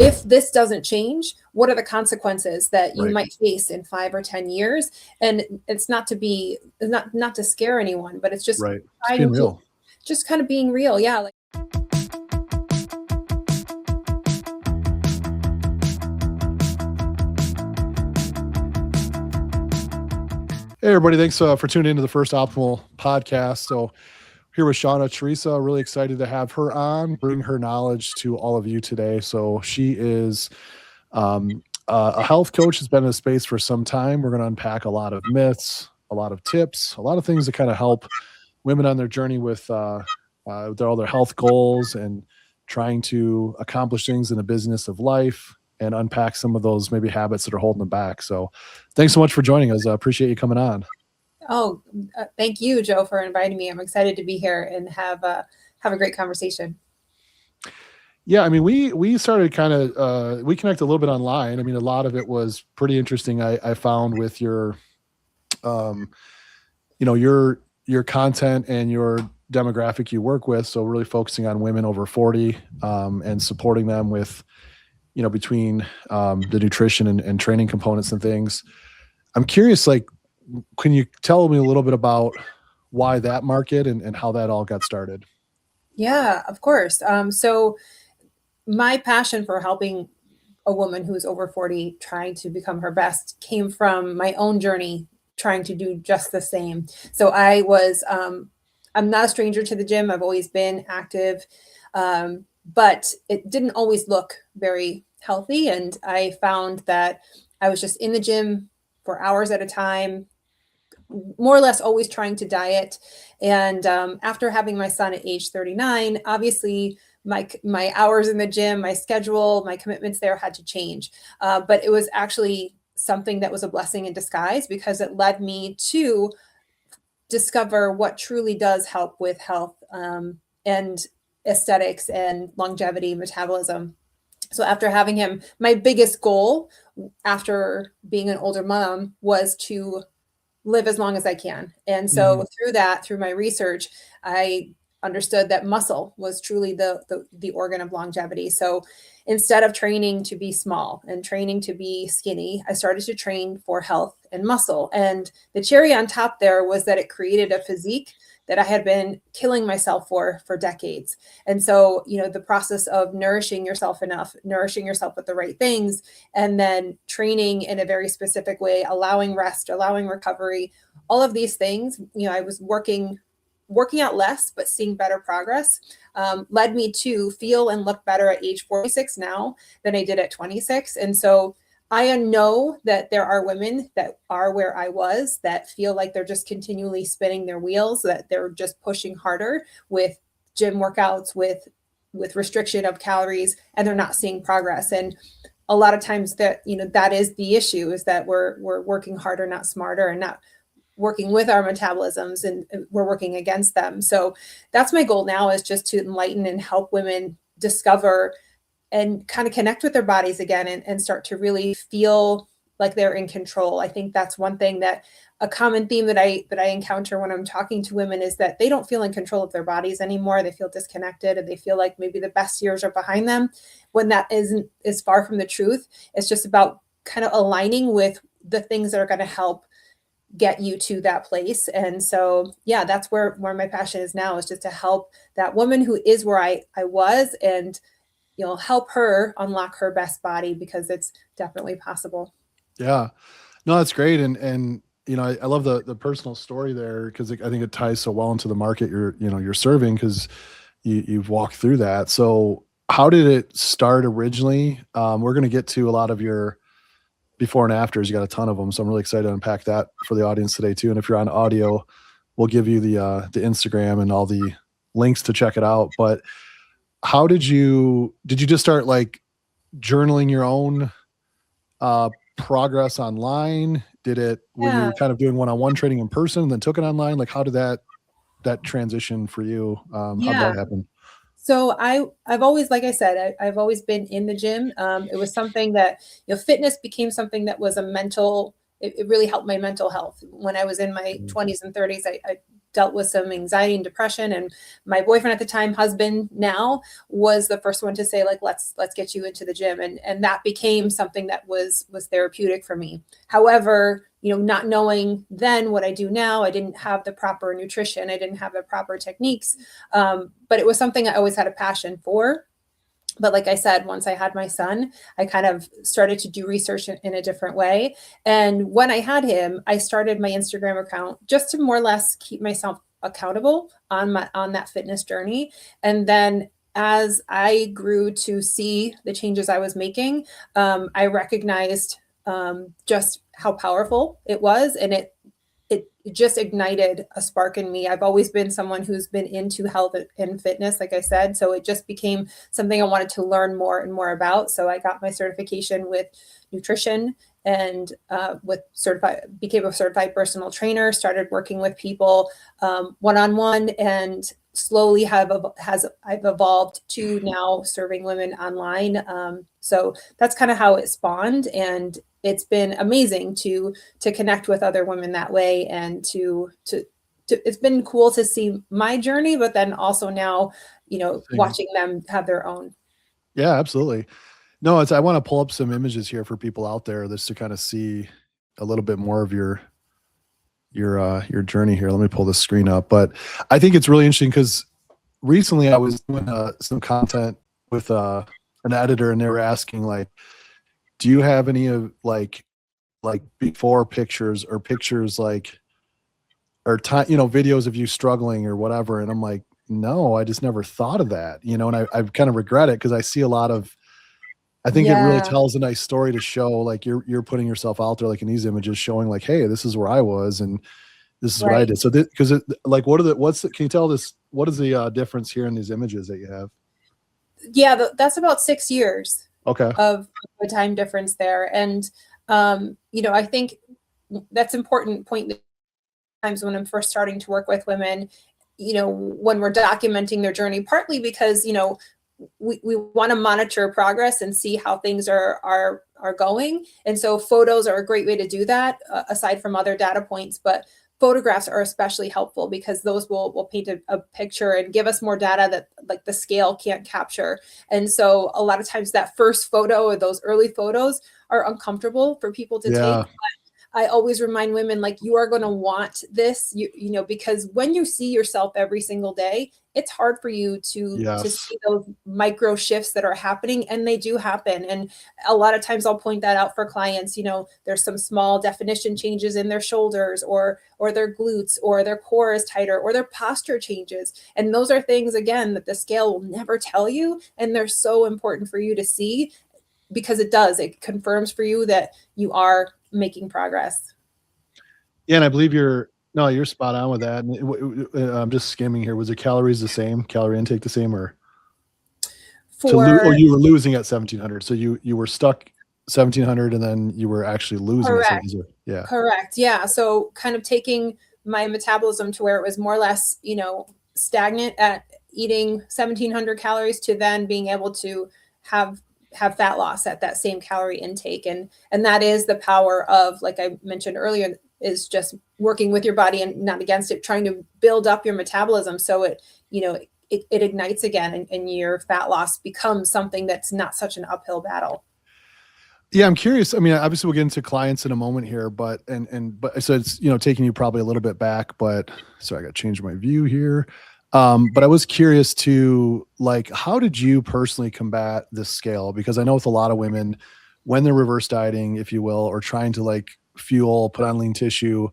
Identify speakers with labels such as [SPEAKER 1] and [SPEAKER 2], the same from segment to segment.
[SPEAKER 1] if this doesn't change, what are the consequences that you
[SPEAKER 2] Right.
[SPEAKER 1] might face in 5 or 10 years? And it's not to scare anyone, but it's just
[SPEAKER 2] Right. Just being
[SPEAKER 1] trying to
[SPEAKER 2] real.
[SPEAKER 1] just kind of being real. Yeah. Like,
[SPEAKER 2] Hey, everybody. Thanks for tuning into the First Optimal podcast. So here with Shauna Theresa, really excited to have her on, bring her knowledge to all of you today. So she is a health coach, has been in the space for some time. We're going to unpack a lot of myths, a lot of tips, a lot of things that kind of help women on their journey with all their health goals and trying to accomplish things in the business of life, and unpack some of those maybe habits that are holding them back. So thanks so much for joining us. I appreciate you coming on.
[SPEAKER 1] oh, thank you, Joe, for inviting me. I'm excited to be here and have a great conversation.
[SPEAKER 2] Yeah, I mean, we started kind of we connected a little bit online. I mean, a lot of it was pretty interesting. I found with your, your content and your demographic you work with. So really focusing on women over 40 and supporting them with, between the nutrition and training components and things. I'm curious, like, can you tell me a little bit about why that market and how that all got started?
[SPEAKER 1] Yeah, of course. So my passion for helping a woman who's over 40 trying to become her best came from my own journey trying to do just the same. So I'm not a stranger to the gym. I've always been active, but it didn't always look very healthy. And I found that I was just in the gym for hours at a time, more or less always trying to diet. And after having my son at age 39, obviously my hours in the gym, my schedule, my commitments there had to change. But it was actually something that was a blessing in disguise, because it led me to discover what truly does help with health and aesthetics and longevity, metabolism. So after having him, my biggest goal after being an older mom was to live as long as I can. And so through my research, I understood that muscle was truly the organ of longevity. So instead of training to be small and training to be skinny, I started to train for health and muscle. And the cherry on top there was that it created a physique that I had been killing myself for decades. And so, the process of nourishing yourself enough, nourishing yourself with the right things, and then training in a very specific way, allowing rest, allowing recovery, all of these things, I was working out less, but seeing better progress, led me to feel and look better at age 46 now than I did at 26. And so I know that there are women that are where I was that feel like they're just continually spinning their wheels, that they're just pushing harder with gym workouts, with restriction of calories, and they're not seeing progress. And a lot of times that is the issue, is that we're working harder, not smarter, and not working with our metabolisms, and we're working against them. So that's my goal now, is just to enlighten and help women discover and kind of connect with their bodies again, and start to really feel like they're in control. I think that's one thing, that a common theme that I encounter when I'm talking to women is that they don't feel in control of their bodies anymore. They feel disconnected, and they feel like maybe the best years are behind them, when that is far from the truth. It's just about kind of aligning with the things that are going to help get you to that place. And so, yeah, that's where my passion is now, is just to help that woman who is where I was, and help her unlock her best body, because it's definitely possible.
[SPEAKER 2] Yeah, no, that's great. And I love the personal story there, because I think it ties so well into the market you're serving, because you've walked through that. So how did it start originally? We're going to get to a lot of your before and afters. You got a ton of them, so I'm really excited to unpack that for the audience today too. And if you're on audio, we'll give you the Instagram and all the links to check it out. But how did you just start like journaling your own progress online? Were you kind of doing one-on-one training in person and then took it online? Like, how did that transition for you? How did that happen?
[SPEAKER 1] So I've always, like I said, I've always been in the gym. It was something that, fitness became something that was it really helped my mental health. When I was in my 20s and 30s, I dealt with some anxiety and depression. And my boyfriend at the time, husband now, was the first one to say, like, let's get you into the gym. And that became something that was therapeutic for me. However, not knowing then what I do now, I didn't have the proper nutrition. I didn't have the proper techniques. But it was something I always had a passion for. But like I said, once I had my son, I kind of started to do research in a different way. And when I had him, I started my Instagram account just to more or less keep myself accountable on that fitness journey. And then as I grew to see the changes I was making, I recognized just how powerful it was. And it just ignited a spark in me. I've always been someone who's been into health and fitness, like I said. So it just became something I wanted to learn more and more about. So I got my certification with nutrition and became a certified personal trainer, started working with people one-on-one, and slowly I've evolved to now serving women online. So that's kind of how it spawned. And it's been amazing to connect with other women that way, and to it's been cool to see my journey, but then also now, watching them have their own.
[SPEAKER 2] Yeah, absolutely. No, I want to pull up some images here for people out there just to kind of see a little bit more of your journey here. Let me pull this screen up. But I think it's really interesting because recently I was doing some content with an editor, and they were asking, like, do you have any of like before pictures or pictures like, or time, videos of you struggling or whatever? And I'm like, no, I just never thought of that, and I kind of regret it because I see a lot of, I think it really tells a nice story to show, like, you're putting yourself out there, like in these images, showing like, hey, this is where I was and this is what I did. So because like, can you tell this, what is the difference here in these images that you have?
[SPEAKER 1] Yeah, that's about 6 years.
[SPEAKER 2] Okay.
[SPEAKER 1] Of the time difference there. And, I think that's important point times when I'm first starting to work with women, when we're documenting their journey, partly because, we want to monitor progress and see how things are going. And so photos are a great way to do that, aside from other data points. But photographs are especially helpful because those will paint a picture and give us more data that, like, the scale can't capture. And so a lot of times that first photo or those early photos are uncomfortable for people to take. I always remind women, like, you are going to want this, because when you see yourself every single day, it's hard for you to see those micro shifts that are happening, and they do happen. And a lot of times I'll point that out for clients. There's some small definition changes in their shoulders or their glutes, or their core is tighter, or their posture changes. And those are things, again, that the scale will never tell you. And they're so important for you to see, because it confirms for you that you are making progress.
[SPEAKER 2] Yeah, and I believe you're spot on with that. And I'm just skimming here. Was the calories the same? Calorie intake the same, or or you were losing at 1700? So you were stuck 1700, and then you were actually losing.
[SPEAKER 1] Correct.
[SPEAKER 2] Yeah.
[SPEAKER 1] Correct. Yeah. So kind of taking my metabolism to where it was more or less, stagnant at eating 1700 calories, to then being able to have fat loss at that same calorie intake. And that is the power of, like I mentioned earlier, is just working with your body and not against it, trying to build up your metabolism so it ignites again, and your fat loss becomes something that's not such an uphill battle.
[SPEAKER 2] Yeah, I'm curious. I mean, obviously we'll get into clients in a moment here, but so it's, taking you probably a little bit back, but sorry, I got to change my view here. But I was curious to, like, how did you personally combat this scale? Because I know with a lot of women, when they're reverse dieting, if you will, or trying to, like, put on lean tissue,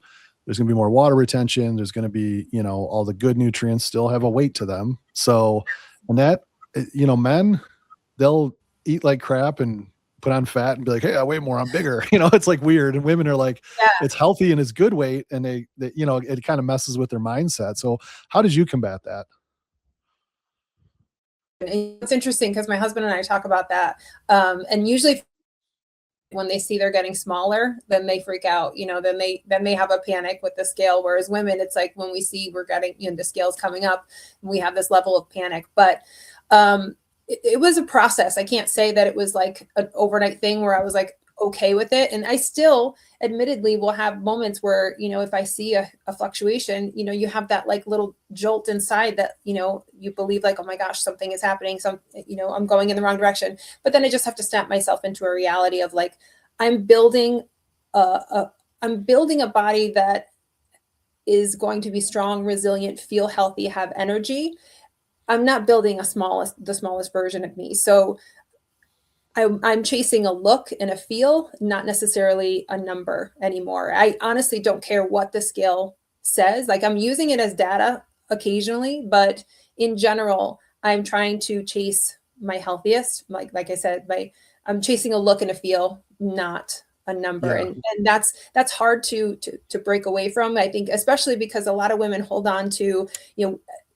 [SPEAKER 2] there's going to be more water retention. There's going to be, all the good nutrients still have a weight to them. So, and that, men, they'll eat like crap and put on fat and be like, hey, I weigh more, I'm bigger. It's like weird. And women are like, it's healthy and it's good weight. And they it kind of messes with their mindset. So how did you combat that?
[SPEAKER 1] It's interesting because my husband and I talk about that. And usually when they see they're getting smaller, then they freak out, then they have a panic with the scale. Whereas women, it's like when we see we're getting, the scale's coming up, we have this level of panic. But it was a process. I can't say that it was like an overnight thing where I was like, okay with it. And I still admittedly will have moments where, if I see a fluctuation, you have that like little jolt inside that, you believe like, oh my gosh, something is happening. I'm going in the wrong direction. But then I just have to snap myself into a reality of like, I'm building I'm building a body that is going to be strong, resilient, feel healthy, have energy. I'm not building the smallest version of me. So I'm chasing a look and a feel, not necessarily a number anymore. I honestly don't care what the scale says. Like I'm using it as data occasionally, but in general, I'm trying to chase my healthiest. Like I said, I'm chasing a look and a feel, not a number.
[SPEAKER 2] Yeah.
[SPEAKER 1] And that's hard to break away from. I think, especially because a lot of women hold on to,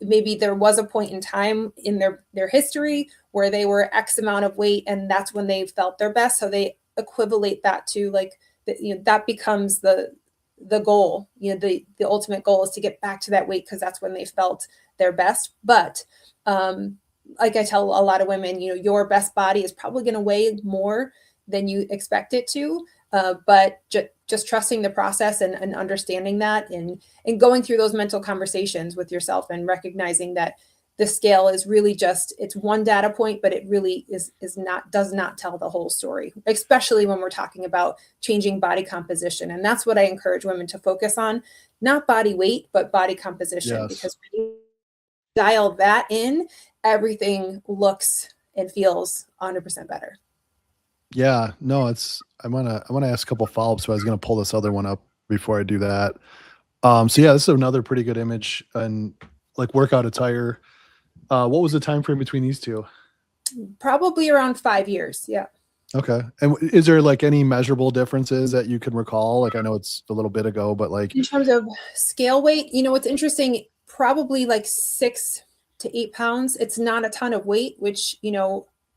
[SPEAKER 1] maybe there was a point in time in their history where they were X amount of weight and that's when they felt their best. So they equivalate that to like, that becomes the goal, the ultimate goal is to get back to that weight because that's when they felt their best. But like I tell a lot of women, your best body is probably going to weigh more than you expect it to. But just trusting the process and understanding that and going through those mental conversations with yourself and recognizing that the scale is really it's one data point, but it really does not tell the whole story, especially when we're talking about changing body composition. And that's what I encourage women to focus on, not body weight, but body composition,
[SPEAKER 2] Yes.
[SPEAKER 1] because when you dial that in, everything looks and feels 100% better.
[SPEAKER 2] Yeah, no, I wanna ask a couple follow-ups, but I was gonna pull this other one up before I do that. So yeah, this is another pretty good image and like workout attire. What was the time frame between these two?
[SPEAKER 1] Probably around 5 years. Yeah.
[SPEAKER 2] Okay. And is there like any measurable differences that you can recall? Like I know it's a little bit ago, but like
[SPEAKER 1] In terms of scale weight, what's interesting, probably like 6 to 8 pounds. It's not a ton of weight, which,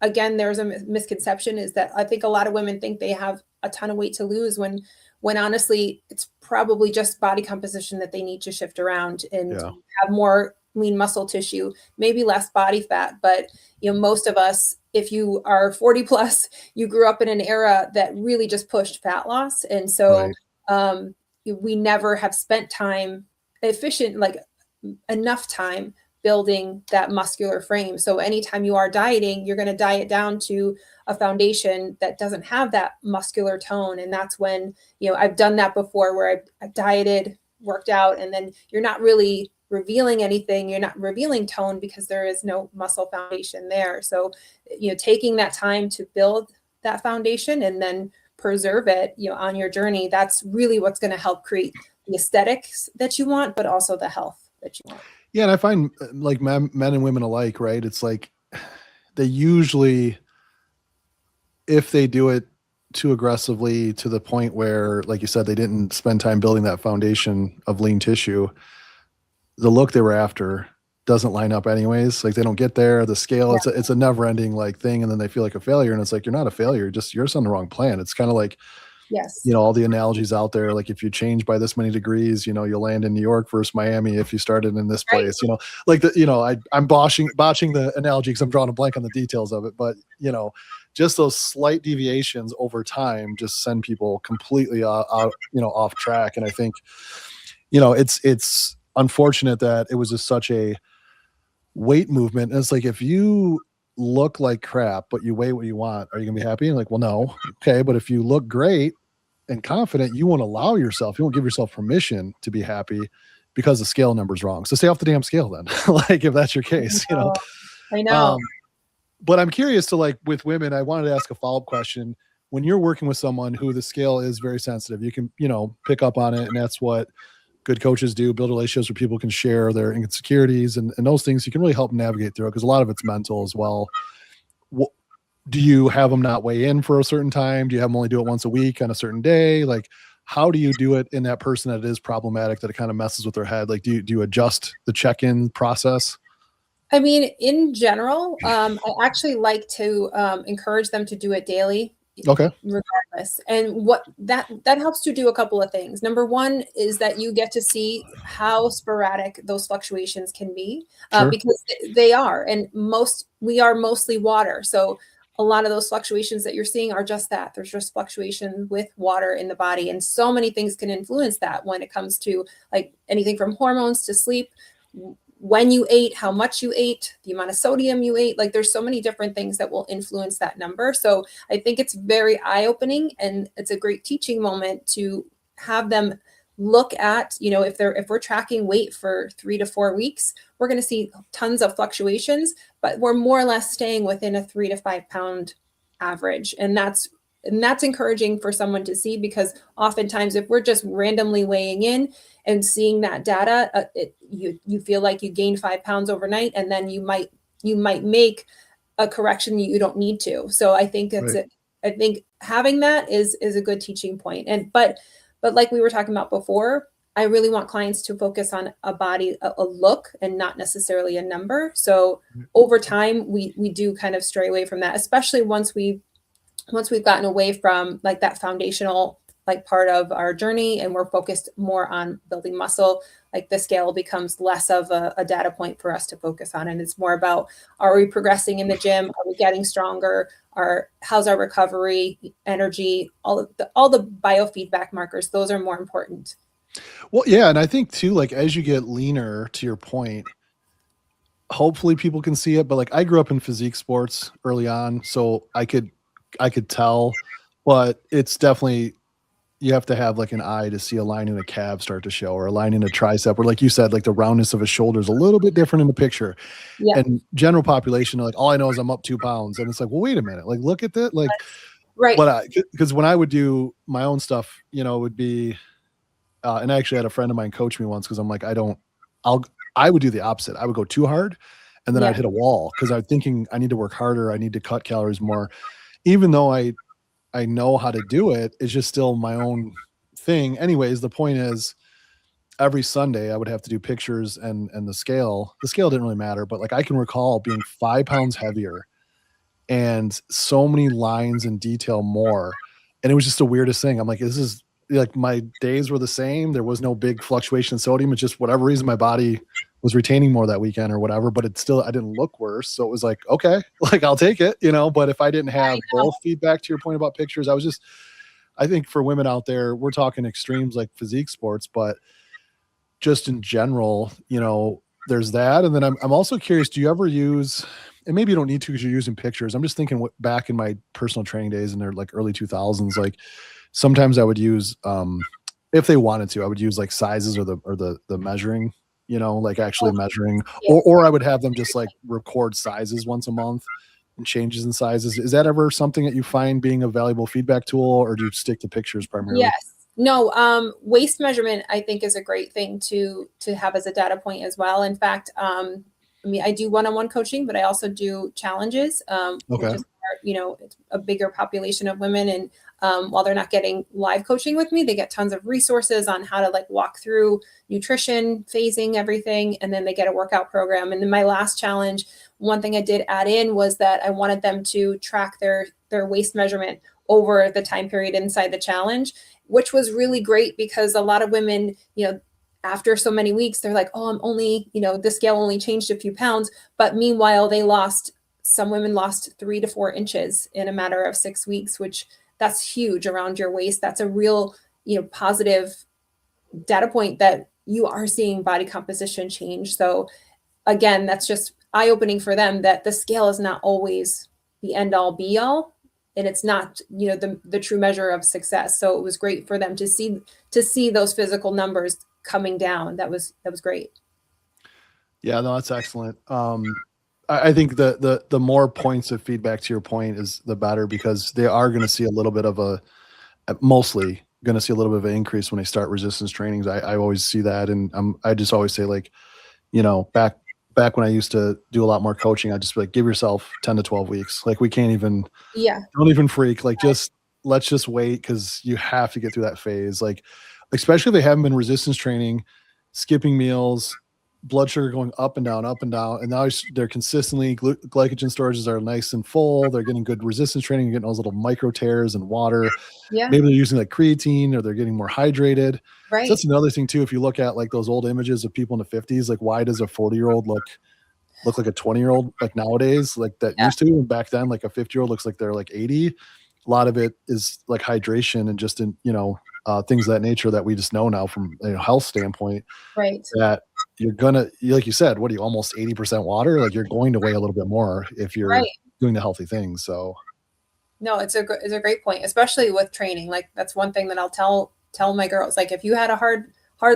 [SPEAKER 1] again, there's a misconception is that I think a lot of women think they have a ton of weight to lose when honestly, it's probably just body composition that they need to shift around and have more lean muscle tissue, maybe less body fat. But, most of us, if you are 40 plus, you grew up in an era that really just pushed fat loss. And so, we never have spent time like enough time building that muscular frame. So anytime you are dieting, you're going to diet down to a foundation that doesn't have that muscular tone. And that's when, I've done that before where I've dieted, worked out, and then you're not really revealing anything. You're not revealing tone because there is no muscle foundation there. So, taking that time to build that foundation and then preserve it, on your journey, that's really what's going to help create the aesthetics that you want, but also the health that you want.
[SPEAKER 2] Yeah, and I find like men and women alike, right? It's like they usually, if they do it too aggressively to the point where, like you said, they didn't spend time building that foundation of lean tissue, the look they were after doesn't line up anyways. Like they don't get there. The scale, it's a never ending like thing. And then they feel like a failure. And it's like, you're not a failure. You're just on the wrong plan. It's kind of like,
[SPEAKER 1] yes,
[SPEAKER 2] all the analogies out there. Like if you change by this many degrees, you'll land in New York versus Miami if you started in this place, like I'm botching the analogy because I'm drawing a blank on the details of it. But, just those slight deviations over time just send people completely off track. And I think, it's unfortunate that it was just such a weight movement. And it's like, if you look like crap, but you weigh what you want, are you gonna be happy? And like, well, no. Okay. But if you look great and confident, you won't you won't give yourself permission to be happy because the scale number's wrong. So stay off the damn scale then. Like if that's your case,
[SPEAKER 1] I know.
[SPEAKER 2] But I'm curious to like with women, I wanted to ask a follow-up question. When you're working with someone who the scale is very sensitive, you can, pick up on it. And that's what good coaches do, build relationships where people can share their insecurities and those things. You can really help navigate through it because a lot of it's mental as well. Do you have them not weigh in for a certain time? Do you have them only do it once a week on a certain day? Like, how do you do it in that person that is problematic, that it kind of messes with their head? Like, do you adjust the check-in process?
[SPEAKER 1] I mean, in general, I actually like to encourage them to do it daily.
[SPEAKER 2] Okay.
[SPEAKER 1] Regardless. And what that helps to do a couple of things. Number one is that you get to see how sporadic those fluctuations can be,
[SPEAKER 2] Sure.
[SPEAKER 1] because they are, and we are mostly water. So a lot of those fluctuations that you're seeing are just that. There's just fluctuation with water in the body. And so many things can influence that when it comes to like anything from hormones to sleep, when you ate, how much you ate, the amount of sodium you ate. Like there's so many different things that will influence that number. So I think it's very eye-opening, and it's a great teaching moment to have them look at, you know, if we're tracking weight for 3 to 4 weeks, we're going to see tons of fluctuations, but we're more or less staying within a 3 to 5 pound average. And that's encouraging for someone to see, because oftentimes if we're just randomly weighing in and seeing that data, you feel like you gained 5 pounds overnight, and then you might make a correction you don't need to. So I think I think having that is a good teaching point. And but like we were talking about before, I really want clients to focus on a body, a look, and not necessarily a number. So over time, we do kind of stray away from that, especially once we've gotten away from like that foundational like part of our journey, and we're focused more on building muscle. Like the scale becomes less of a data point for us to focus on, and it's more about, are we progressing in the gym? Are we getting stronger? How's our recovery, energy, all the biofeedback markers? Those are more important.
[SPEAKER 2] Well, yeah, and I think too, like as you get leaner, to your point, hopefully people can see it. But like I grew up in physique sports early on, so I could tell, but it's definitely, you have to have like an eye to see a line in a calf start to show, or a line in a tricep, or like you said, like the roundness of a shoulder is a little bit different in the picture.
[SPEAKER 1] Yeah.
[SPEAKER 2] And general population, like all I know is I'm up 2 pounds, and it's like, well, wait a minute, like look at that, like
[SPEAKER 1] Right.
[SPEAKER 2] because when I would do my own stuff, you know, it would be, and I actually had a friend of mine coach me once, because I'm like, I would do the opposite. I would go too hard, and then
[SPEAKER 1] Yeah.
[SPEAKER 2] I'd hit a wall, because I'm thinking I need to work harder, I need to cut calories more, even though I know how to do it. It's just still my own thing. Anyways, the point is, every Sunday I would have to do pictures, and the scale didn't really matter, but like I can recall being 5 pounds heavier and so many lines and detail more. And it was just the weirdest thing. I'm like, this is like, my days were the same. There was no big fluctuation in sodium. It's just whatever reason my body was retaining more that weekend or whatever, but it still, I didn't look worse. So it was like, okay, like I'll take it, you know. But if I didn't have both feedback, to your point about pictures, I think for women out there, we're talking extremes like physique sports, but just in general, you know, there's that. And then I'm also curious, do you ever use, and maybe you don't need to because you're using pictures, I'm just thinking back in my personal training days in their like early 2000s, like sometimes I would use, if they wanted to, I would use like sizes, or the measuring, you know, like actually measuring, or I would have them just like record sizes once a month and changes in sizes. Is that ever something that you find being a valuable feedback tool, or do you stick to pictures primarily?
[SPEAKER 1] Yes. No, waist measurement I think is a great thing to have as a data point as well. In fact, I mean, I do one-on-one coaching, but I also do challenges, which is, you know, it's a bigger population of women. And while they're not getting live coaching with me, they get tons of resources on how to like walk through nutrition, phasing, everything. And then they get a workout program. And then my last challenge, one thing I did add in was that I wanted them to track their waist measurement over the time period inside the challenge, which was really great, because a lot of women, you know, after so many weeks, they're like, oh, I'm only, you know, the scale only changed a few pounds. But meanwhile, some women lost 3 to 4 inches in a matter of 6 weeks, which that's huge around your waist. That's a real, you know, positive data point that you are seeing body composition change. So again, that's just eye-opening for them, that the scale is not always the end all be all, and it's not, you know, the true measure of success. So it was great for them to see those physical numbers coming down. That was great.
[SPEAKER 2] Yeah, no, that's excellent. I think the more points of feedback, to your point, is the better, because they are going to see a little bit of mostly going to see a little bit of an increase when they start resistance trainings. I always see that. And I just always say, like, you know, back when I used to do a lot more coaching, I just be like, give yourself 10 to 12 weeks. Like, we can't even, don't even freak. Like, let's just wait, because you have to get through that phase. Like, especially if they haven't been resistance training, skipping meals, blood sugar going up and down, and now they're consistently, glycogen storages are nice and full. They're getting good resistance training, getting those little micro tears and water.
[SPEAKER 1] Yeah.
[SPEAKER 2] Maybe they're using like creatine, or they're getting more hydrated.
[SPEAKER 1] Right.
[SPEAKER 2] So that's another thing too. If you look at like those old images of people in the 50s, like, why does a 40-year-old look look like a 20-year-old like nowadays, like that
[SPEAKER 1] Yeah.
[SPEAKER 2] used to, and back then like a 50-year-old looks like they're like 80. A lot of it is like hydration and just in, things of that nature that we just know now from a health standpoint,
[SPEAKER 1] Right.
[SPEAKER 2] that you're gonna, like you said, what are you, almost 80% water? Like you're going to weigh a little bit more if you're
[SPEAKER 1] Right.
[SPEAKER 2] doing the healthy things. So
[SPEAKER 1] No, it's a great point, especially with training. Like that's one thing that I'll tell my girls. Like if you had a hard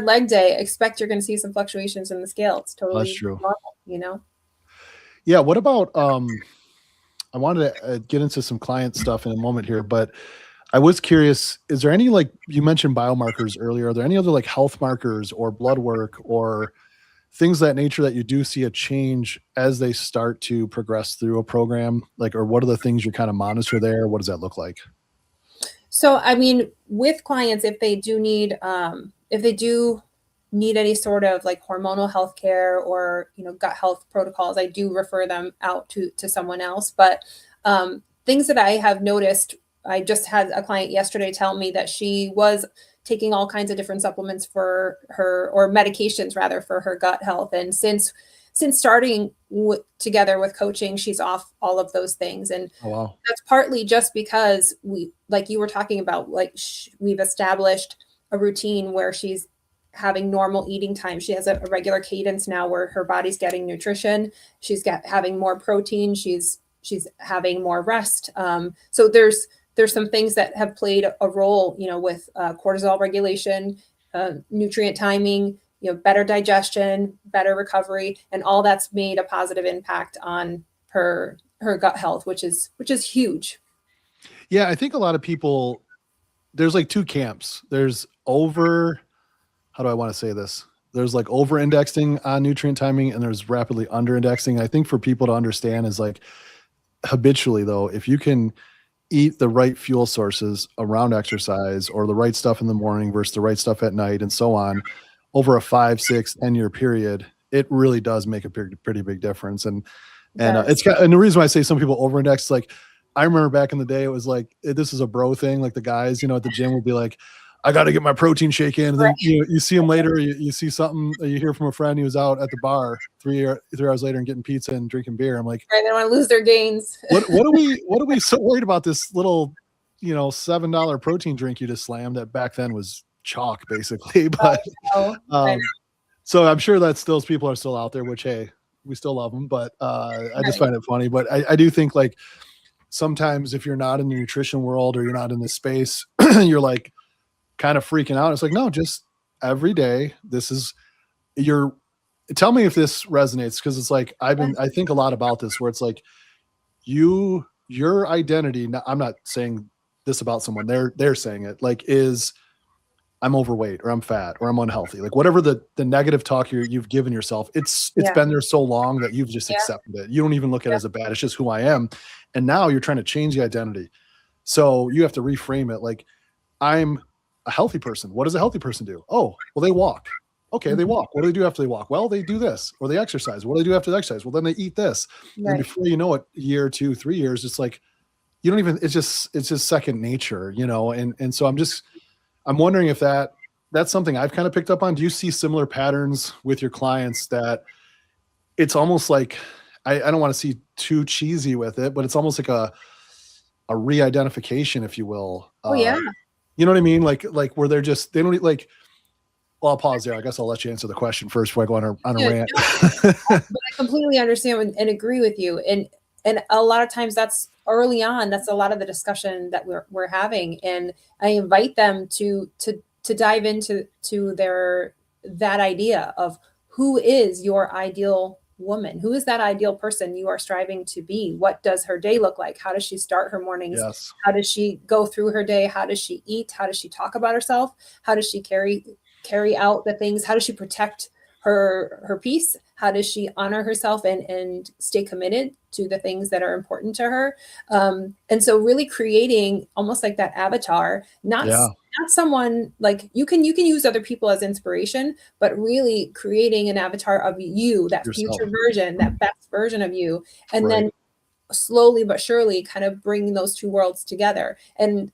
[SPEAKER 1] leg day, expect you're going to see some fluctuations in the scale. It's
[SPEAKER 2] that's
[SPEAKER 1] totally
[SPEAKER 2] true.
[SPEAKER 1] normal.
[SPEAKER 2] Yeah. What about, I wanted to get into some client stuff in a moment here, but I was curious, is there any, like you mentioned biomarkers earlier, are there any other like health markers or blood work or things of that nature that you do see a change as they start to progress through a program? Like, or what are the things you kind of monitor there? What does that look like?
[SPEAKER 1] So, I mean, with clients, if they do need any sort of like hormonal health care or, gut health protocols, I do refer them out to someone else. But things that I have noticed, I just had a client yesterday tell me that she was taking all kinds of different supplements for her, or medications rather, for her gut health. And since starting together with coaching, she's off all of those things. And
[SPEAKER 2] Oh, wow.
[SPEAKER 1] that's partly just because we, like you were talking about, like we've established a routine where she's having normal eating time. She has a regular cadence now where her body's getting nutrition. She's having more protein. She's having more rest. So there's some things that have played a role, with cortisol regulation, nutrient timing, better digestion, better recovery, and all that's made a positive impact on her gut health, which is huge.
[SPEAKER 2] Yeah. I think a lot of people, there's like two camps. There's over, how do I want to say this? There's like over indexing on nutrient timing and there's rapidly under indexing. I think for people to understand is like habitually though, if you can eat the right fuel sources around exercise or the right stuff in the morning versus the right stuff at night and so on over a 5, 6, 10 year period, it really does make a pretty big difference.
[SPEAKER 1] It
[SPEAKER 2] And
[SPEAKER 1] does.
[SPEAKER 2] and the reason why I say some people over index, like I remember back in the day, it was like, this is a bro thing. Like the guys, at the gym would be like, I got to get my protein shake in. And then,
[SPEAKER 1] Right.
[SPEAKER 2] you see him later, you see something, you hear from a friend, he was out at the bar 3 hours later and getting pizza and drinking beer. I'm like,
[SPEAKER 1] Right. They don't want to lose their gains.
[SPEAKER 2] what are we so worried about this little, $7 protein drink you just slammed that back then was chalk basically. But,
[SPEAKER 1] Oh, I know.
[SPEAKER 2] so I'm sure that those people are still out there, which, hey, we still love them, but, I just
[SPEAKER 1] Right.
[SPEAKER 2] find it funny, but I do think like sometimes if you're not in the nutrition world or you're not in this space, you're like kind of freaking out. It's like, no, just every day, this is your, tell me if this resonates. Cause it's like, I think a lot about this where it's like your identity. I'm not saying this about someone, they're saying it like is I'm overweight or I'm fat or I'm unhealthy. Like whatever the negative talk you've given yourself, it's
[SPEAKER 1] Yeah.
[SPEAKER 2] been there so long that you've just
[SPEAKER 1] Yeah.
[SPEAKER 2] accepted it. You don't even look at it
[SPEAKER 1] Yeah.
[SPEAKER 2] as a bad. It's just who I am. And now you're trying to change the identity. So you have to reframe it. Like I'm a healthy person. What does a healthy person do? Oh, well, they walk. Okay, they
[SPEAKER 1] Mhm.
[SPEAKER 2] walk. What do they do after they walk? Well, they do this, or they exercise. What do they do after they exercise? Well, then they eat this. And then
[SPEAKER 1] Right.
[SPEAKER 2] before you know it, a year, 2, 3 years, it's like you don't even. It's just second nature, And so I'm wondering if that's something I've kind of picked up on. Do you see similar patterns with your clients that it's almost like I don't want to see too cheesy with it, but it's almost like a re-identification, if you will.
[SPEAKER 1] Oh yeah.
[SPEAKER 2] You know what I mean? Like where they don't like. Well, I'll pause there. I guess I'll let you answer the question first before I go on a
[SPEAKER 1] Yeah.
[SPEAKER 2] rant.
[SPEAKER 1] But I completely understand and agree with you. And a lot of times that's early on. That's a lot of the discussion that we're having. And I invite them to dive into that idea of who is your ideal woman? Who is that ideal person you are striving to be? What does her day look like? How does she start her mornings?
[SPEAKER 2] Yes.
[SPEAKER 1] How does she go through her day? How does she eat? How does she talk about herself? How does she carry out the things? How does she protect her peace? How does she honor herself and stay committed to the things that are important to her? And so really creating almost like that avatar,
[SPEAKER 2] Yeah.
[SPEAKER 1] not someone like you can use other people as inspiration, but really creating an avatar of you, that
[SPEAKER 2] Yourself.
[SPEAKER 1] future version, that best version of you, and
[SPEAKER 2] Right.
[SPEAKER 1] then slowly but surely kind of bring those two worlds together. And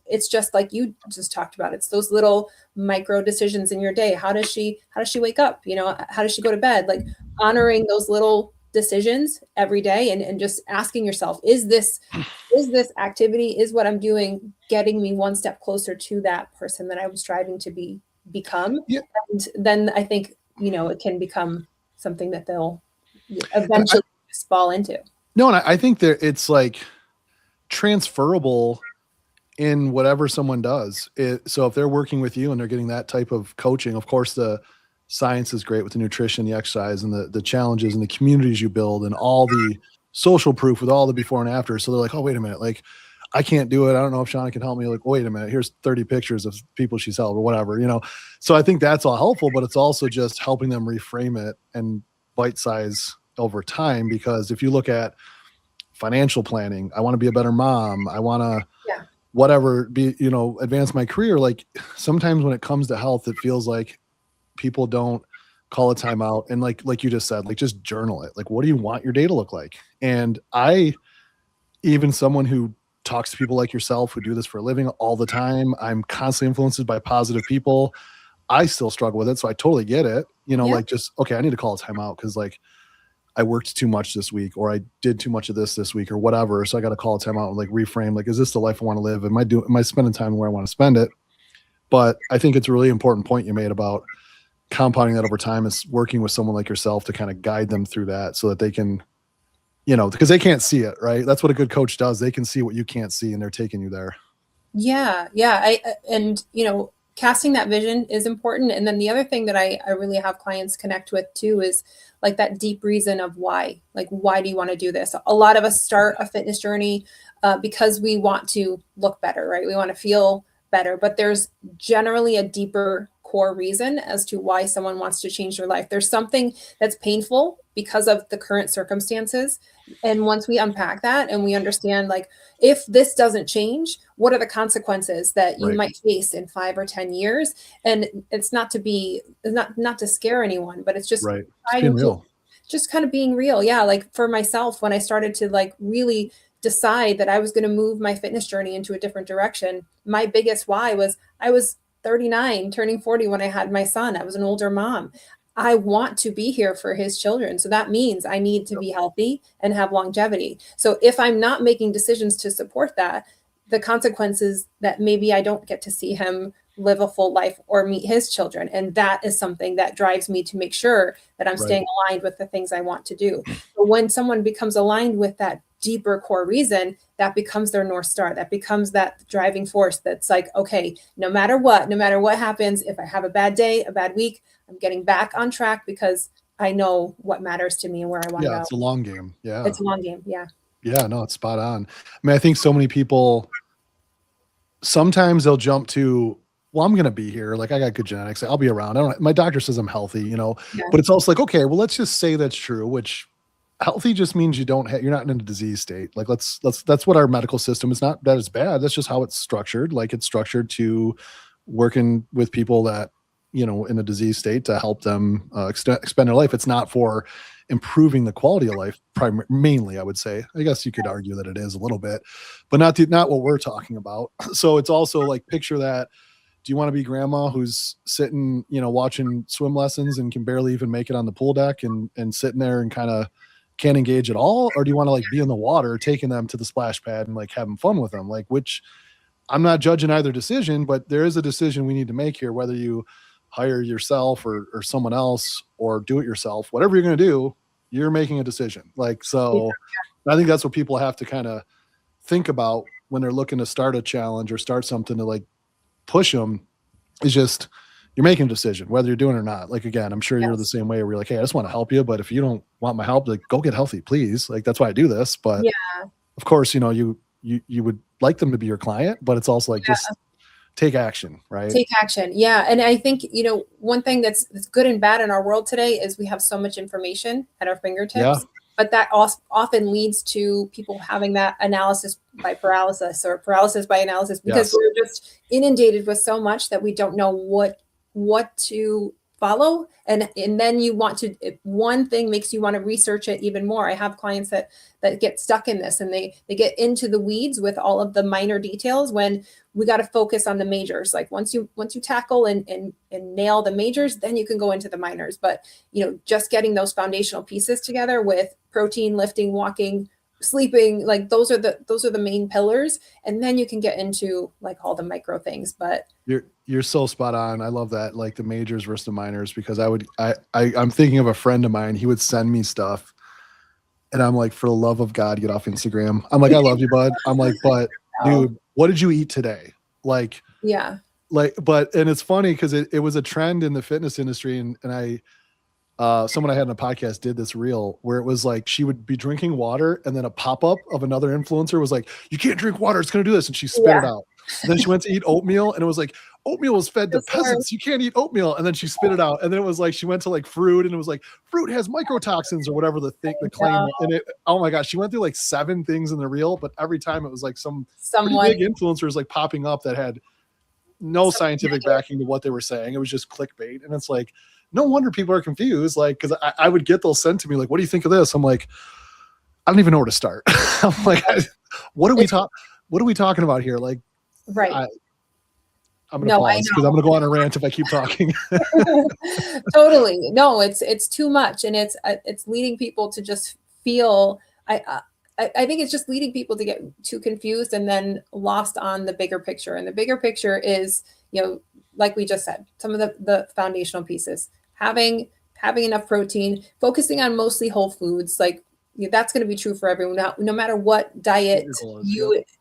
[SPEAKER 1] it's just like you just talked about, it's those little micro decisions in your day. How does she wake up? How does she go to bed? Like honoring those little decisions every day, and just asking yourself, is this activity, is what I'm doing getting me one step closer to that person that I was striving to become?
[SPEAKER 2] Yeah.
[SPEAKER 1] And then I think, it can become something that they'll
[SPEAKER 2] And
[SPEAKER 1] eventually just fall into.
[SPEAKER 2] no, and I think that it's like transferable in whatever someone does. So if they're working with you and they're getting that type of coaching, of course, the science is great with the nutrition, the exercise, and the challenges and the communities you build and all the social proof with all the before and after. So they're like, oh, wait a minute. Like, I can't do it. I don't know if Shauna can help me. Like, wait a minute. Here's 30 pictures of people she's helped or whatever, So I think that's all helpful, but it's also just helping them reframe it and bite size over time. Because if you look at financial planning, I want to be a better mom. I want to
[SPEAKER 1] Yeah.
[SPEAKER 2] whatever be, advance my career. Like sometimes when it comes to health, it feels like people don't call a timeout and like you just said, like just journal it. Like, what do you want your day to look like? And even someone who talks to people like yourself who do this for a living all the time, I'm constantly influenced by positive people. I still struggle with it. So I totally get it. Like just, okay, I need to call a timeout because like I worked too much this week or I did too much of this week or whatever. So I got to call a timeout and like reframe, like, is this the life I want to live? Am I spending time where I want to spend it? But I think it's a really important point you made about compounding that over time is working with someone like yourself to kind of guide them through that so that they can, because they can't see it, right? That's what a good coach does. They can see what you can't see and they're taking you there.
[SPEAKER 1] Yeah. And casting that vision is important. And then the other thing that I really have clients connect with too is like that deep reason of why. Like, why do you want to do this? A lot of us start a fitness journey because we want to look better, right? We want to feel better, but there's generally a deeper core reason as to why someone wants to change their life. There's something that's painful because of the current circumstances. And once we unpack that and we understand, like, if this doesn't change, what are the consequences that you
[SPEAKER 2] Right.
[SPEAKER 1] might face in 5 or 10 years? And it's not to scare anyone, but it's just
[SPEAKER 2] Right. It's
[SPEAKER 1] trying
[SPEAKER 2] being
[SPEAKER 1] to
[SPEAKER 2] real.
[SPEAKER 1] just kind of being real. Yeah. Like for myself, when I started to like really decide that I was going to move my fitness journey into a different direction, my biggest why was I was 39, turning 40 when I had my son. I was an older mom. I want to be here for his children. So that means I need to be healthy and have longevity. So if I'm not making decisions to support that, the consequences that maybe I don't get to see him live a full life or meet his children. And that is something that drives me to make sure that I'm
[SPEAKER 2] Right.
[SPEAKER 1] staying aligned with the things I want to do. But when someone becomes aligned with that deeper core reason, that becomes their North Star. That becomes that driving force that's like, okay, no matter what happens, if I have a bad day, a bad week, I'm getting back on track because I know what matters to me and where I want to
[SPEAKER 2] Yeah.
[SPEAKER 1] go.
[SPEAKER 2] It's a long game. Yeah.
[SPEAKER 1] It's a long game. Yeah.
[SPEAKER 2] Yeah. No, it's spot on. I mean, I think so many people, sometimes they'll jump to, well, I'm going to be here. Like I got good genetics. I'll be around. My doctor says I'm healthy,
[SPEAKER 1] Yeah.
[SPEAKER 2] but it's also like, okay, well, let's just say that's true, which healthy just means you're not in a disease state. Like that's what our medical system is. Not that it's bad. That's just how it's structured. Like it's structured to working with people that, in a disease state to help them expend their life. It's not for improving the quality of life mainly, I would say. I guess you could argue that it is a little bit, but not what we're talking about. So it's also like, picture that. Do you want to be grandma who's sitting, watching swim lessons and can barely even make it on the pool deck and sitting there and kind of can't engage at all? Or do you want to like be in the water, taking them to the splash pad and like having fun with them? Like, which, I'm not judging either decision, but there is a decision we need to make here, whether you hire yourself or someone else or do it yourself, whatever you're going to do, you're making a decision. Like, so I think that's what people have to kind of think about when they're looking to start a challenge or start something to like push them, is just, you're making a decision whether you're doing it or not. Like, again, I'm sure you're the same way where you're like, hey, I just want to help you, but if you don't want my help, like, go get healthy, please. Like, that's why I do this. But of course, you would like them to be your client, but it's also like, just take action, right?
[SPEAKER 1] Take action. Yeah. And I think, one thing that's good and bad in our world today is we have so much information at our fingertips, but that often leads to people having that analysis by paralysis or paralysis by analysis, because we're just inundated with so much that we don't know what to follow, and then you want to, if one thing makes you want to research it even more. I have clients that get stuck in this, and they get into the weeds with all of the minor details, when we got to focus on the majors. Like once you tackle and nail the majors, then you can go into the minors. But just getting those foundational pieces together with protein, lifting, walking, sleeping, like those are the main pillars, and then you can get into like all the micro things. But
[SPEAKER 2] you're so spot on. I love that, like the majors versus the minors, because I'm thinking of a friend of mine. He would send me stuff, and I'm like, for the love of God, get off Instagram. I'm like, I love you, bud. I'm like, but dude, what did you eat today? Like,
[SPEAKER 1] yeah,
[SPEAKER 2] and it's funny because it was a trend in the fitness industry, and someone I had in a podcast did this reel where it was like she would be drinking water, and then a pop-up of another influencer was like, you can't drink water, it's going to do this, and she spit it out. And then she went to eat oatmeal, and it was like, oatmeal was fed to peasants, you can't eat oatmeal. And then she spit it out. And then it was like she went to like fruit, and it was like fruit has mycotoxins or whatever the claim. And oh my gosh, she went through like 7 things in the reel, but every time it was like someone big influencers like popping up that had no scientific backing to what they were saying. It was just clickbait. And it's like, no wonder people are confused. Like, because I would get those sent to me, like, what do you think of this? I'm like, I don't even know where to start. I'm like, what are we talking about here? Like,
[SPEAKER 1] right.
[SPEAKER 2] I'm going to pause because I'm going to go on a rant if I keep talking.
[SPEAKER 1] Totally. No, it's too much. And it's leading people to just feel, I think it's just leading people to get too confused and then lost on the bigger picture. And the bigger picture is, like we just said, some of the foundational pieces, having enough protein, focusing on mostly whole foods. Like that's going to be true for everyone, no matter what diet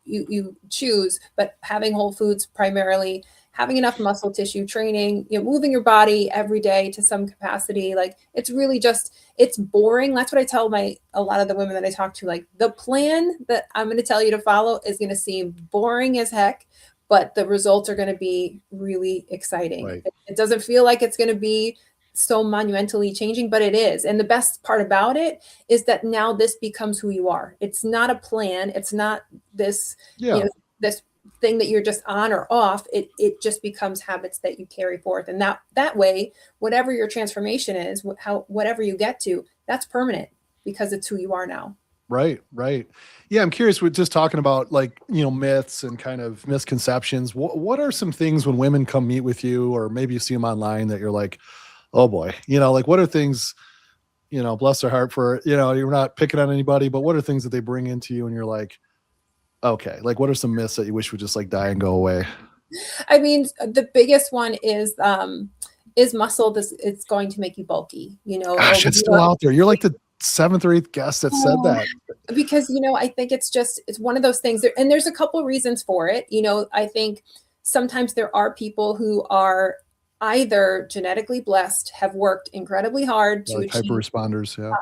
[SPEAKER 1] you choose, but having whole foods primarily, having enough muscle tissue, training, moving your body every day to some capacity. Like it's really just, it's boring. That's what I tell a lot of the women that I talk to, like the plan that I'm going to tell you to follow is going to seem boring as heck, but the results are going to be really exciting. Right. It doesn't feel like it's going to be so monumentally changing, but it is. And the best part about it is that now this becomes who you are. It's not a plan. It's not this, this thing that you're just on or off. It just becomes habits that you carry forth. And that way, whatever your transformation is, whatever you get to, that's permanent because it's who you are now.
[SPEAKER 2] Right. Yeah. I'm curious, we're just talking about like, myths and kind of misconceptions. What are some things when women come meet with you, or maybe you see them online, that you're like, oh boy, like what are things, bless their heart for, you're not picking on anybody, but what are things that they bring into you and you're like, okay, like what are some myths that you wish would just like die and go away?
[SPEAKER 1] I mean, the biggest one is muscle. It's going to make you bulky,
[SPEAKER 2] Gosh, it's still out there. You're like the 7th or 8th guest that said that.
[SPEAKER 1] Because, I think it's one of those things there, and there's a couple reasons for it. I think sometimes there are people who are either genetically blessed, have worked incredibly hard to
[SPEAKER 2] like
[SPEAKER 1] achieve,
[SPEAKER 2] hyper responders,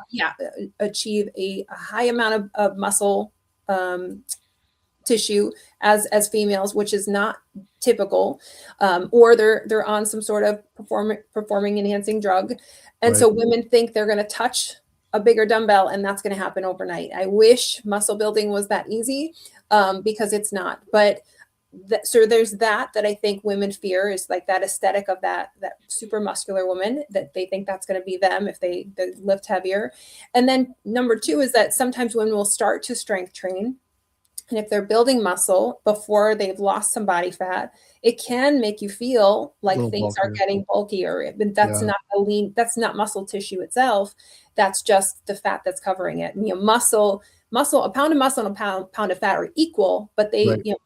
[SPEAKER 1] achieve a high amount of muscle tissue as females, which is not typical, or they're on some sort of performing enhancing drug, and so women think they're going to touch a bigger dumbbell and that's going to happen overnight. I wish muscle building was that easy, because it's not. But so there's that I think women fear, is like that aesthetic of that super muscular woman, that they think that's going to be them if they lift heavier. And then number 2 is that sometimes women will start to strength train, and if they're building muscle before they've lost some body fat, it can make you feel like things bulkier. Are getting bulkier. But that's not that's not muscle tissue itself. That's just the fat that's covering it. And, muscle, a pound of muscle and a pound of fat are equal, but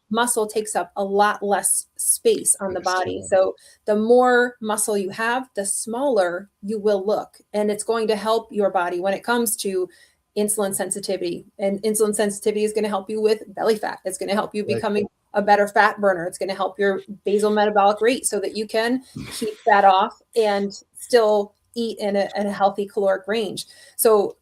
[SPEAKER 1] muscle takes up a lot less space on the body. So the more muscle you have, the smaller you will look. And it's going to help your body when it comes to insulin sensitivity. And insulin sensitivity is going to help you with belly fat. It's going to help you becoming a better fat burner. It's going to help your basal metabolic rate so that you can keep that off and still eat in a healthy caloric range. So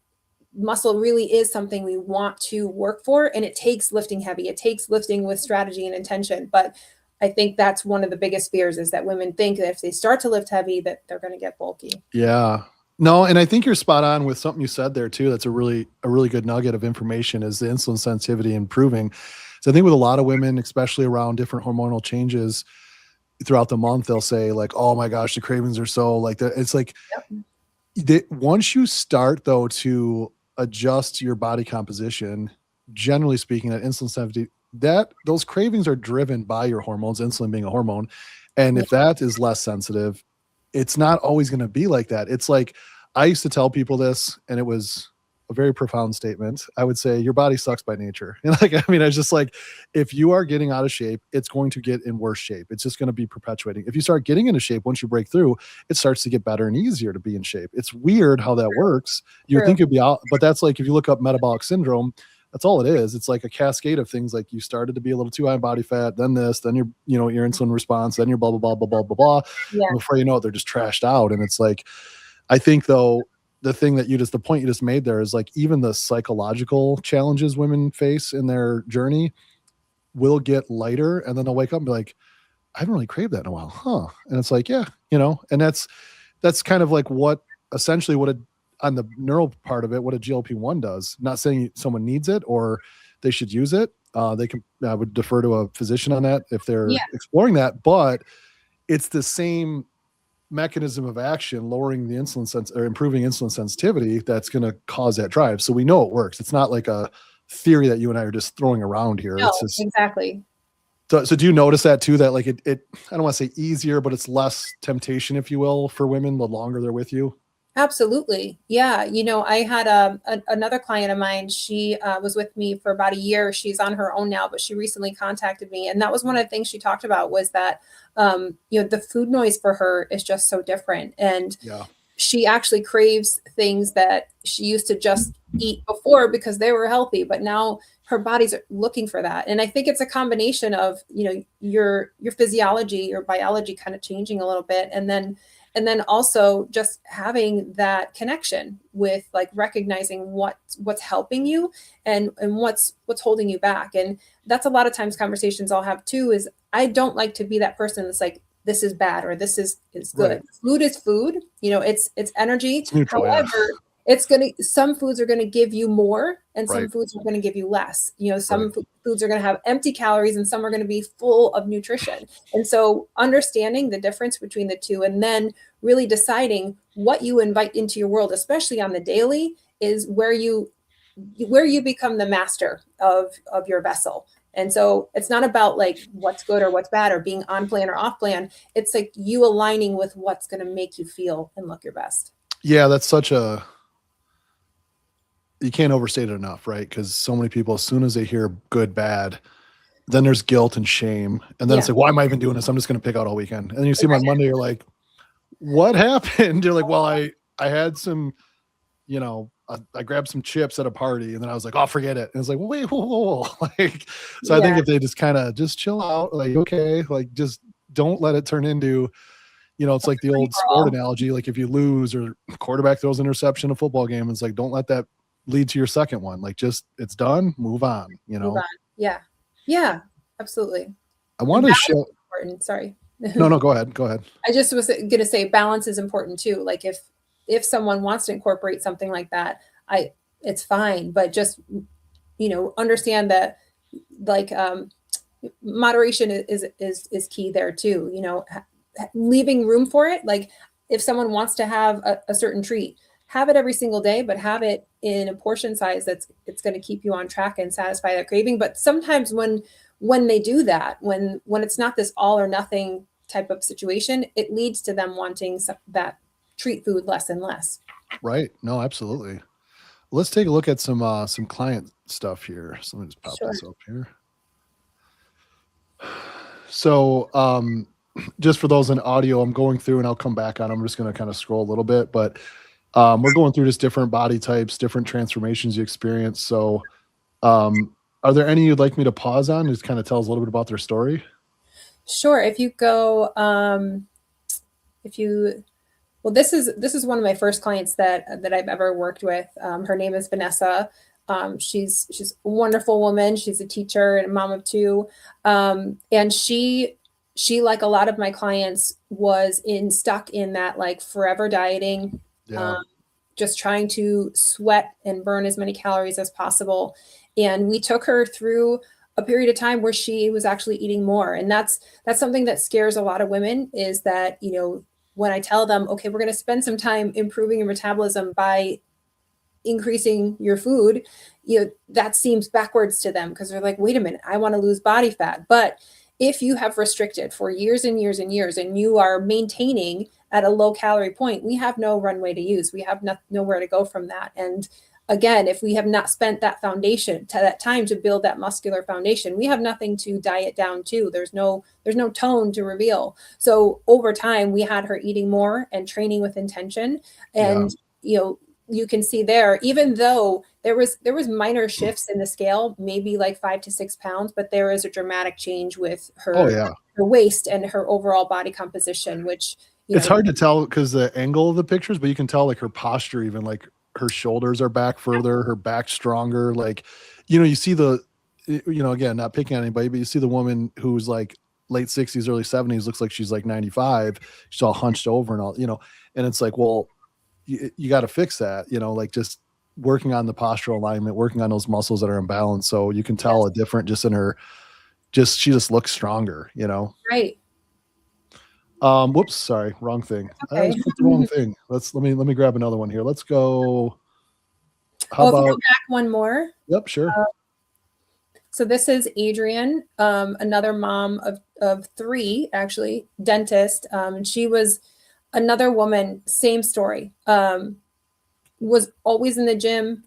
[SPEAKER 1] muscle really is something we want to work for, and it takes lifting heavy. It takes lifting with strategy and intention. But I think that's one of the biggest fears, is that women think that if they start to lift heavy, that they're going to get bulky.
[SPEAKER 2] Yeah. No, and I think you're spot on with something you said there too. That's a really good nugget of information, is the insulin sensitivity improving. So I think with a lot of women, especially around different hormonal changes, throughout the month, they'll say like, oh my gosh, the cravings are so like that. It's like,
[SPEAKER 1] Yep.
[SPEAKER 2] once you start though to adjust your body composition, generally speaking, that insulin sensitivity, that those cravings are driven by your hormones, insulin being a hormone. And
[SPEAKER 1] Yeah.
[SPEAKER 2] if that is less sensitive, it's not always going to be like that. It's like, I used to tell people this, and it was a very profound statement. I would say your body sucks by nature. And like, I mean, it's just like, if you are getting out of shape, it's going to get in worse shape. It's just going to be perpetuating. If you start getting into shape, once you break through, it starts to get better and easier to be in shape. It's weird how that works. You would
[SPEAKER 1] True.
[SPEAKER 2] think it'd be out, but that's like, if you look up metabolic syndrome, that's all it is. It's like a cascade of things. Like you started to be a little too high in body fat, then this, then your, your insulin response, then your blah, blah, blah, blah, blah, blah, blah.
[SPEAKER 1] Yeah.
[SPEAKER 2] And before you know it, they're just trashed out. And it's like, I think though, the thing that the point you just made there is like, even the psychological challenges women face in their journey will get lighter, and then they'll wake up and be like, I haven't really craved that in a while. Huh. And it's like, yeah, and that's kind of like what essentially on the neural part of it, what a GLP-1 does. Not saying someone needs it or they should use it. I would defer to a physician on that if they're exploring that, but it's the same mechanism of action, lowering the or improving insulin sensitivity, that's going to cause that drive. So we know it works. It's not like a theory that you and I are just throwing around here.
[SPEAKER 1] No,
[SPEAKER 2] It's just,
[SPEAKER 1] exactly.
[SPEAKER 2] so do you notice that too, that like it I don't want to say easier, but it's less temptation, if you will, for women the longer they're with you?
[SPEAKER 1] Absolutely. Yeah. I had another client of mine. She was with me for about a year. She's on her own now, but she recently contacted me. And that was one of the things she talked about, was that, the food noise for her is just so different. And
[SPEAKER 2] Yeah.
[SPEAKER 1] she actually craves things that she used to just eat before because they were healthy, but now her body's looking for that. And I think it's a combination of, your physiology, your biology kind of changing a little bit. And then also just having that connection with, like, recognizing what's helping you and what's holding you back. And that's a lot of times conversations I'll have too, is I don't like to be that person that's like, this is bad or this is good.
[SPEAKER 2] Right.
[SPEAKER 1] Food is food, it's energy.
[SPEAKER 2] It's neutral.
[SPEAKER 1] However, some foods are going to give you more and some
[SPEAKER 2] Right.
[SPEAKER 1] foods are going to give you less. Some
[SPEAKER 2] Right.
[SPEAKER 1] foods are going to have empty calories and some are going to be full of nutrition. And so understanding the difference between the two, and then really deciding what you invite into your world, especially on the daily, is where you become the master of your vessel. And so it's not about like what's good or what's bad or being on plan or off plan. It's like you aligning with what's going to make you feel and look your best.
[SPEAKER 2] Yeah, that's you can't overstate it enough, right? Because so many people, as soon as they hear good, bad, then there's guilt and shame. And then it's like, why am I even doing this? I'm just going to pick out all weekend. And then you see them on Monday, you're like, what happened? You're like, well, I had some, I grabbed some chips at a party, and then I was like, oh, forget it. And it's like, well, wait, whoa. Like, so I think if they just kind of just chill out, like, okay, like just don't let it turn into, it's like the old sport analogy. Like if you lose or quarterback throws an interception in a football game, it's like, don't let that lead to your second one. Like, just, it's done, move on,
[SPEAKER 1] Move on. Yeah. Yeah, absolutely.
[SPEAKER 2] I wanted to show.
[SPEAKER 1] Important. Sorry.
[SPEAKER 2] No, go ahead.
[SPEAKER 1] I just was going to say balance is important too. Like if someone wants to incorporate something like that, it's fine, but just, understand that, like, moderation is key there too. Leaving room for it. Like if someone wants to have a certain treat, have it every single day, but have it in a portion size it's going to keep you on track and satisfy that craving. But sometimes when they do that, when it's not this all or nothing type of situation, it leads to them wanting that treat food less and less.
[SPEAKER 2] Right. No, absolutely. Let's take a look at some client stuff here. So let me just pop this up here. So just for those in audio, I'm going through and I'll come back on. I'm just going to kind of scroll a little bit, but we're going through just different body types, different transformations you experience. So are there any you'd like me to pause on? Just kind of tell us a little bit about their story.
[SPEAKER 1] Sure. If you go, well, this is one of my first clients that I've ever worked with. Her name is Vanessa. She's a wonderful woman. She's a teacher and a mom of two. And she, like a lot of my clients, was stuck in that like forever dieting, just trying to sweat and burn as many calories as possible. And we took her through a period of time where she was actually eating more. And that's something that scares a lot of women, is that, when I tell them, okay, we're going to spend some time improving your metabolism by increasing your food, that seems backwards to them, because they're like, wait a minute, I want to lose body fat. But if you have restricted for years and years and years, and you are maintaining at a low calorie point, we have no runway to use. We have nowhere to go from that. And again, if we have not spent that foundation to that time to build that muscular foundation, we have nothing to diet down to. There's no tone to reveal. So over time, we had her eating more and training with intention. And, you can see there, even though there was minor shifts in the scale, maybe like 5 to 6 pounds, but there is a dramatic change with her, her waist and her overall body composition, which,
[SPEAKER 2] it's hard to tell because the angle of the pictures, but you can tell like her posture, even like her shoulders are back further, her back stronger. Like, you see the, again, not picking on anybody, but you see the woman who's like late 60s, early 70s, looks like she's like 95. She's all hunched over and all, and it's like, well, you got to fix that, like just working on the postural alignment, working on those muscles that are imbalanced. So you can tell a different just in her, she just looks stronger,
[SPEAKER 1] Right.
[SPEAKER 2] Whoops, sorry, wrong thing.
[SPEAKER 1] Okay.
[SPEAKER 2] I put the wrong thing. Let me grab another one here. Let's go.
[SPEAKER 1] How about, if you go back one more?
[SPEAKER 2] Yep, sure.
[SPEAKER 1] So this is Adrienne, another mom of 3, actually, dentist. And she was another woman, same story. Was always in the gym,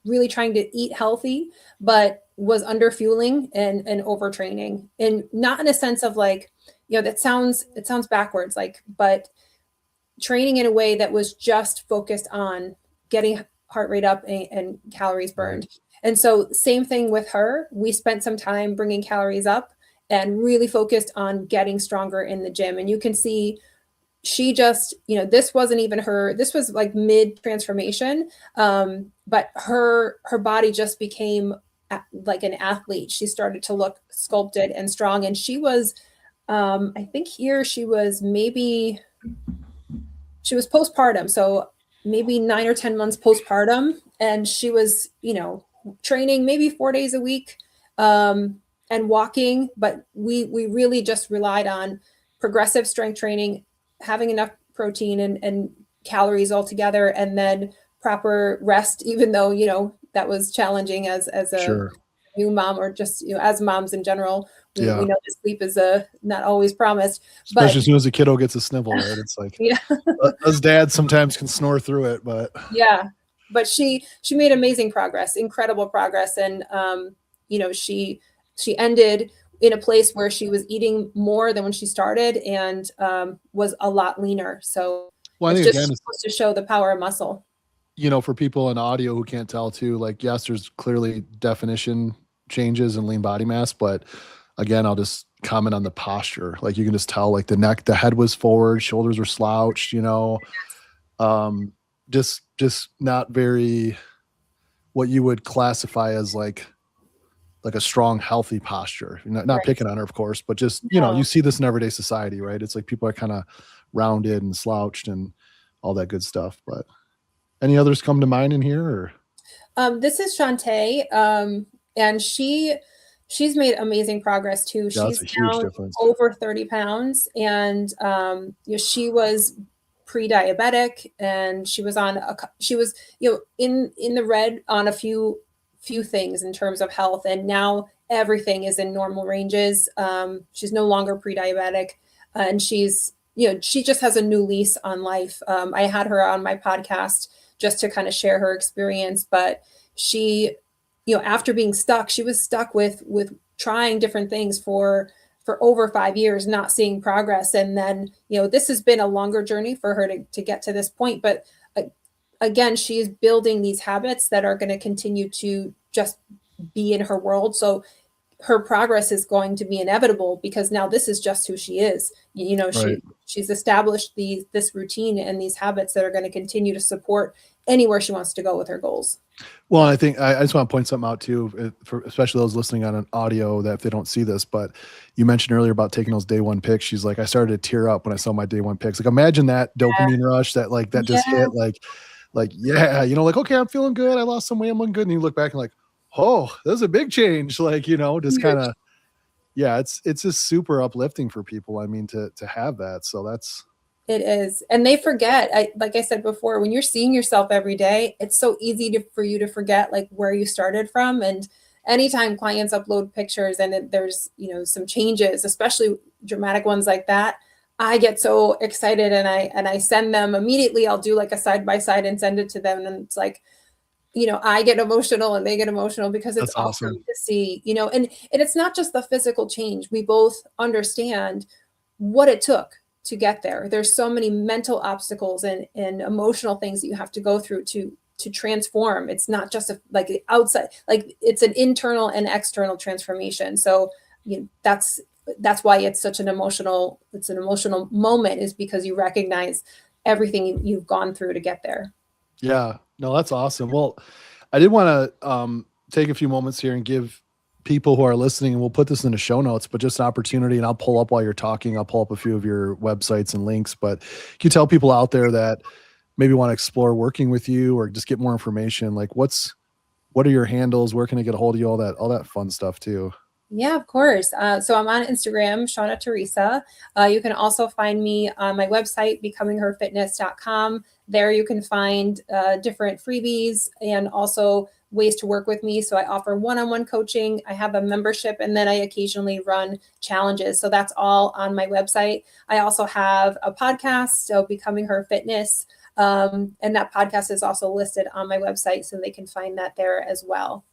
[SPEAKER 1] really trying to eat healthy, but was under fueling and overtraining. And not in a sense of like, it sounds backwards, like, but training in a way that was just focused on getting heart rate up and calories burned. Right. And so same thing with her. We spent some time bringing calories up and really focused on getting stronger in the gym. And you can see she just, this wasn't even her, this was like mid transformation. But her body just became like an athlete. She started to look sculpted and strong. And she was, I think here she was postpartum. So maybe 9 or 10 months postpartum. And she was, training maybe 4 days a week, and walking. But we really just relied on progressive strength training, having enough protein and calories all together, and then proper rest, even though, that was challenging as a new mom, or just, as moms in general. We know that sleep is not always promised.
[SPEAKER 2] Especially as soon as a kiddo gets a snivel, right? It's like, us dads sometimes can snore through it, but
[SPEAKER 1] but she made amazing progress, incredible progress. And, she ended in a place where she was eating more than when she started, and was a lot leaner. So it's just supposed to show the power of muscle.
[SPEAKER 2] For people in audio who can't tell too, like, yes, there's clearly definition changes in lean body mass, but again, I'll just comment on the posture. Like, you can just tell, like, the head was forward, shoulders were slouched, just not very, what you would classify as like a strong, healthy posture. Not picking on her, of course, but just, you see this in everyday society, right? It's like people are kind of rounded and slouched and all that good stuff. But any others come to mind in here? Or
[SPEAKER 1] this is Shantae, and she's made amazing progress too. She's down over 30 pounds, and she was pre-diabetic, and she was in the red on a few things in terms of health, and now everything is in normal ranges. She's no longer pre-diabetic, and she just has a new lease on life. I had her on my podcast just to kind of share her experience, but she, after being stuck, she was stuck with trying different things for over 5 years, not seeing progress. And then, this has been a longer journey for her to get to this point. But again, she is building these habits that are going to continue to just be in her world. So her progress is going to be inevitable, because now this is just who she is. She's established this routine and these habits that are going to continue to support anywhere she wants to go with her goals.
[SPEAKER 2] Well, I think I just want to point something out too, for especially those listening on an audio, that if they don't see this, but you mentioned earlier about taking those day one pics. She's like, I started to tear up when I saw my day one pics. Like, imagine that dopamine rush that just hit, like, okay, I'm feeling good. I lost some weight. I'm looking good. And you look back and like, oh, that's a big change. Like, just kind of, yeah, it's just super uplifting for people. I mean, to have that. So that's,
[SPEAKER 1] It is. And they forget. Like I said before, when you're seeing yourself every day, it's so easy for you to forget like where you started from. And anytime clients upload pictures and there's, some changes, especially dramatic ones like that, I get so excited and I send them immediately. I'll do like a side by side and send it to them. And it's like, I get emotional and they get emotional because it's
[SPEAKER 2] that's
[SPEAKER 1] awesome
[SPEAKER 2] awesome.
[SPEAKER 1] to see, and it's not just the physical change. We both understand what it took to get there. There's so many mental obstacles and emotional things that you have to go through to transform. It's not just like the outside, like it's an internal and external transformation. So that's why it's such an emotional moment, is because you recognize everything you've gone through to get there.
[SPEAKER 2] Yeah, no, that's awesome. Well, I did want to take a few moments here and give people who are listening, and we'll put this in the show notes, but just an opportunity, and I'll pull up while you're talking. I'll pull up a few of your websites and links, but can you tell people out there that maybe want to explore working with you or just get more information? Like what are your handles? Where can I get a hold of you? All that fun stuff too.
[SPEAKER 1] Yeah, of course. So I'm on Instagram, Shauna Theresa. You can also find me on my website, becomingherfitness.com. There you can find different freebies and also ways to work with me. So I offer one-on-one coaching. I have a membership, and then I occasionally run challenges. So that's all on my website. I also have a podcast, so Becoming Her Fitness. And that podcast is also listed on my website, so they can find that there as well.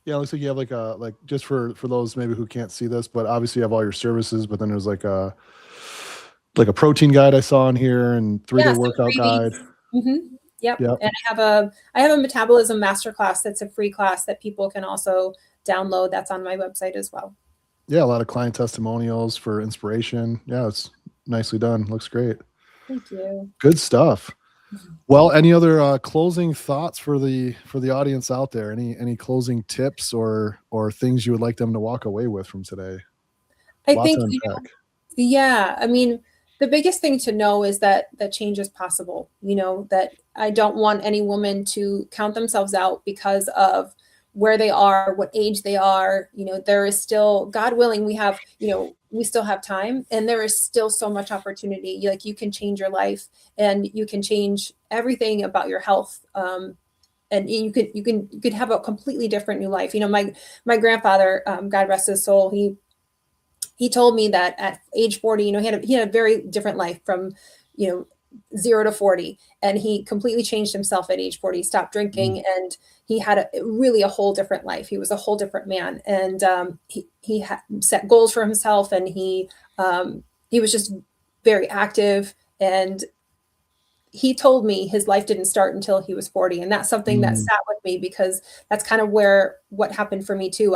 [SPEAKER 2] Yeah, it looks like you have like just for those maybe who can't see this, but obviously you have all your services, but then there's like a protein guide I saw in here and 3-day
[SPEAKER 1] Yeah, some
[SPEAKER 2] workout guide.
[SPEAKER 1] freebies. Mm-hmm. Yep.
[SPEAKER 2] Yep.
[SPEAKER 1] And I have a metabolism masterclass that's a free class that people can also download. That's on my website as well.
[SPEAKER 2] Yeah, a lot of client testimonials for inspiration. Yeah, it's nicely done. Looks great.
[SPEAKER 1] Thank you.
[SPEAKER 2] Good stuff. Well, any other closing thoughts for the audience out there? Any closing tips or things you would like them to walk away with from today?
[SPEAKER 1] I
[SPEAKER 2] Lots
[SPEAKER 1] think,
[SPEAKER 2] to unpack.
[SPEAKER 1] yeah, I mean, the biggest thing to know is that change is possible. That I don't want any woman to count themselves out because of where they are, what age they are. There is still, God willing, we still have time, and there is still so much opportunity. Like, you can change your life and you can change everything about your health. And you could have a completely different new life. My grandfather, God rest his soul, he told me that at age 40, he had a very different life from, 0 to 40. And he completely changed himself at age 40, stopped drinking, and he had really a whole different life. He was a whole different man. And he had set goals for himself, and he was just very active. And he told me his life didn't start until he was 40. And that's something that sat with me, because that's kind of what happened for me too.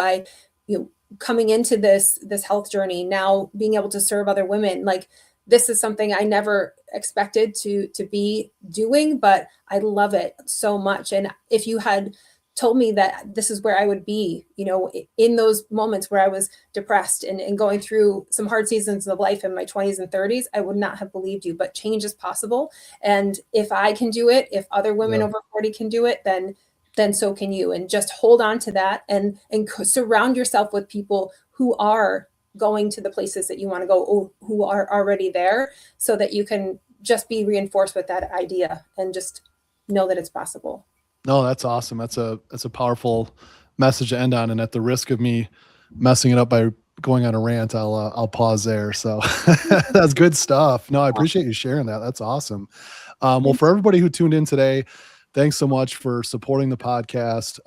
[SPEAKER 1] Coming into this health journey, now being able to serve other women, like, this is something I never expected to be doing, but I love it so much. And if you had told me that this is where I would be, in those moments where I was depressed and going through some hard seasons of life in my 20s and 30s, I would not have believed you. But change is possible. And if I can do it, if other women over 40 can do it, then so can you. And just hold on to that and surround yourself with people who are going to the places that you want to go, or who are already there, so that you can just be reinforced with that idea and just know that it's possible.
[SPEAKER 2] No, that's awesome. That's a powerful message to end on. And at the risk of me messing it up by going on a rant, I'll pause there. So that's good stuff. No, I appreciate you sharing that. That's awesome. Well, for everybody who tuned in today, thanks so much for supporting the podcast.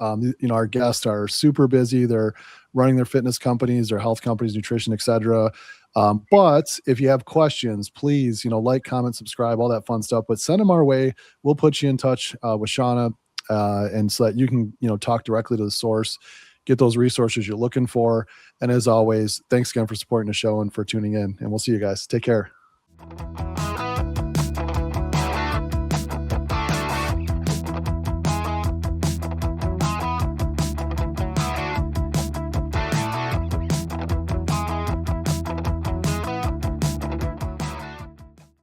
[SPEAKER 2] Our guests are super busy. They're running their fitness companies, their health companies, nutrition, etc. But if you have questions, please, like, comment, subscribe, all that fun stuff. But send them our way. We'll put you in touch with Shauna, and so that you can, talk directly to the source, get those resources you're looking for. And as always, thanks again for supporting the show and for tuning in. And we'll see you guys. Take care.